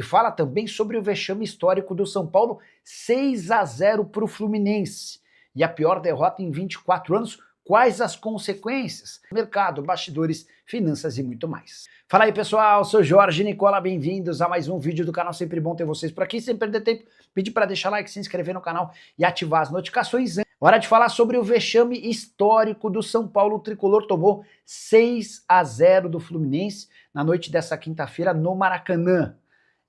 E fala também sobre o vexame histórico do São Paulo, 6-0 para o Fluminense. E a pior derrota em 24 anos, quais as consequências? Mercado, bastidores, finanças e muito mais. Fala aí pessoal, sou Jorge Nicola, bem-vindos a mais um vídeo do canal, sempre bom ter vocês por aqui, sem perder tempo, pedir para deixar like, se inscrever no canal e ativar as notificações. Hora de falar sobre o vexame histórico do São Paulo. O tricolor tomou 6-0 do Fluminense na noite dessa quinta-feira no Maracanã.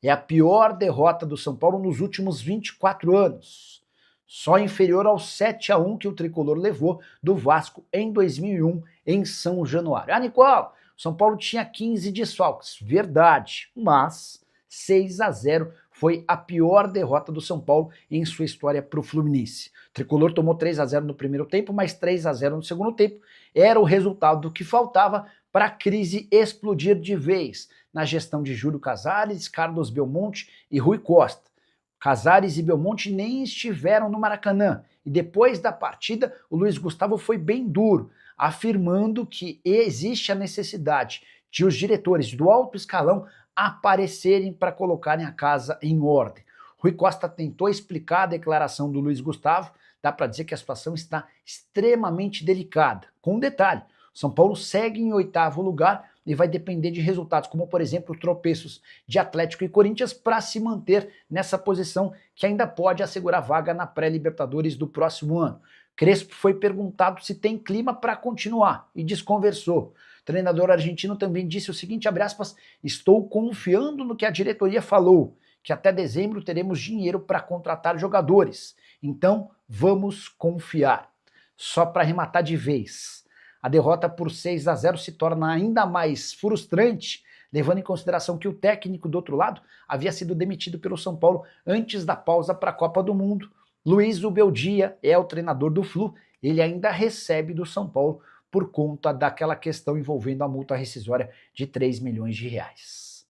É a pior derrota do São Paulo nos últimos 24 anos. Só inferior ao 7-1 que o tricolor levou do Vasco em 2001 em São Januário. Nicola, o São Paulo tinha 15 desfalques, verdade, mas 6-0 foi a pior derrota do São Paulo em sua história para o Fluminense. O tricolor tomou 3-0 no primeiro tempo, mais 3-0 no segundo tempo. Era o resultado do que faltava para a crise explodir de vez na gestão de Júlio Casares, Carlos Belmonte e Rui Costa. Casares e Belmonte nem estiveram no Maracanã. E depois da partida, o Luiz Gustavo foi bem duro, afirmando que existe a necessidade de os diretores do alto escalão aparecerem para colocarem a casa em ordem. Rui Costa tentou explicar a declaração do Luiz Gustavo, dá para dizer que a situação está extremamente delicada. Com um detalhe, São Paulo segue em 8º lugar e vai depender de resultados, como por exemplo tropeços de Atlético e Corinthians para se manter nessa posição que ainda pode assegurar vaga na pré-Libertadores do próximo ano. Crespo foi perguntado se tem clima para continuar e desconversou. O treinador argentino também disse o seguinte, abre aspas, estou confiando no que a diretoria falou, que até dezembro teremos dinheiro para contratar jogadores. Então, vamos confiar. Só para arrematar de vez. A derrota por 6-0 se torna ainda mais frustrante, levando em consideração que o técnico do outro lado havia sido demitido pelo São Paulo antes da pausa para a Copa do Mundo. Luiz Ubeldia é o treinador do Flu, ele ainda recebe do São Paulo por conta daquela questão envolvendo a multa rescisória de 3 milhões de reais.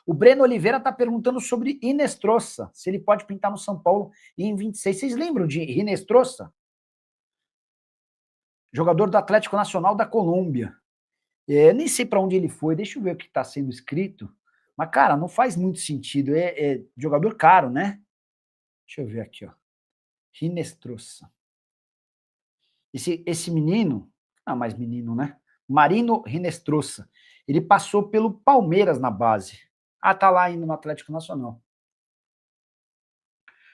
O Breno Oliveira está perguntando sobre Hinestrosa, se ele pode pintar no São Paulo em 26. Vocês lembram de Hinestrosa? Jogador do Atlético Nacional da Colômbia. Nem sei para onde ele foi, deixa eu ver o que está sendo escrito. Mas, cara, não faz muito sentido. É jogador caro, né? Deixa eu ver aqui, ó. Hinestrosa. Esse menino, mais menino, né? Marino Hinestrosa. Ele passou pelo Palmeiras na base. Tá lá indo no Atlético Nacional.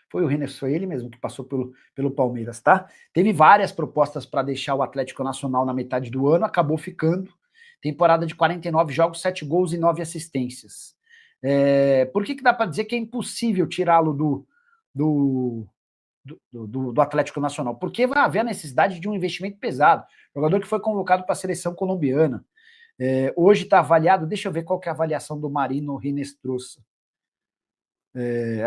Foi o Hinestrosa, foi ele mesmo que passou pelo Palmeiras, tá? Teve várias propostas para deixar o Atlético Nacional na metade do ano, acabou ficando. Temporada de 49 jogos, 7 gols e 9 assistências. Por que dá para dizer que é impossível tirá-lo do Atlético Nacional? Porque vai haver a necessidade de um investimento pesado. Jogador que foi convocado para a seleção colombiana. Hoje está avaliado, deixa eu ver qual que é a avaliação do Marino Hinestrosa.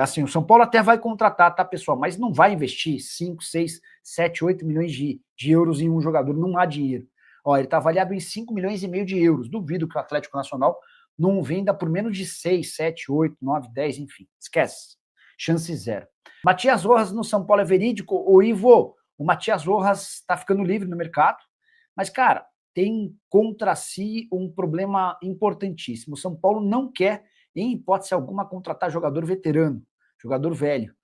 Assim, o São Paulo até vai contratar, tá, pessoal? Mas não vai investir 5, 6, 7, 8 milhões de euros em um jogador, não há dinheiro. Ele está avaliado em 5 milhões e meio de euros. Duvido que o Atlético Nacional não venda por menos de 6, 7, 8, 9, 10, enfim. Esquece. Chance zero. Matias Rojas no São Paulo é verídico? Ô, Ivo, o Matias Rojas está ficando livre no mercado, mas, cara, tem contra si um problema importantíssimo. O São Paulo não quer, em hipótese alguma, contratar jogador veterano, jogador velho.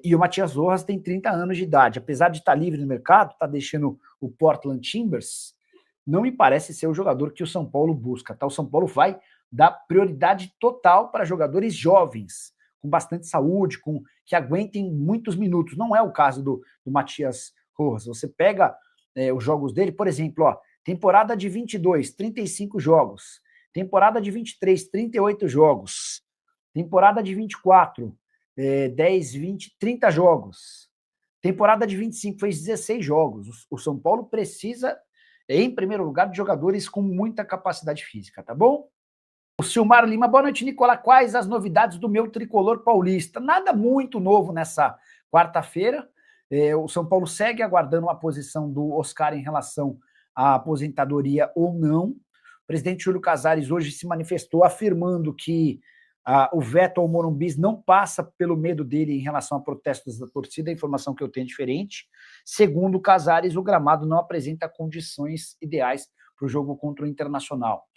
E o Matias Rojas tem 30 anos de idade. Apesar de estar livre no mercado, está deixando o Portland Timbers, não me parece ser o jogador que o São Paulo busca. Tá? O São Paulo vai dar prioridade total para jogadores jovens, com bastante saúde, que aguentem muitos minutos. Não é o caso do Matias Rojas. Você pega os jogos dele, por exemplo, temporada de 22, 35 jogos. Temporada de 23, 38 jogos. Temporada de 24, 10, 20, 30 jogos. Temporada de 25, fez 16 jogos. O São Paulo precisa, em primeiro lugar, de jogadores com muita capacidade física, tá bom? O Silmar Lima, boa noite, Nicola. Quais as novidades do meu tricolor paulista? Nada muito novo nessa quarta-feira. O São Paulo segue aguardando a posição do Oscar em relação à aposentadoria ou não. O presidente Júlio Casares hoje se manifestou afirmando que o veto ao Morumbi não passa pelo medo dele em relação a protestos da torcida, a informação que eu tenho é diferente. Segundo Casares, o gramado não apresenta condições ideais para o jogo contra o Internacional.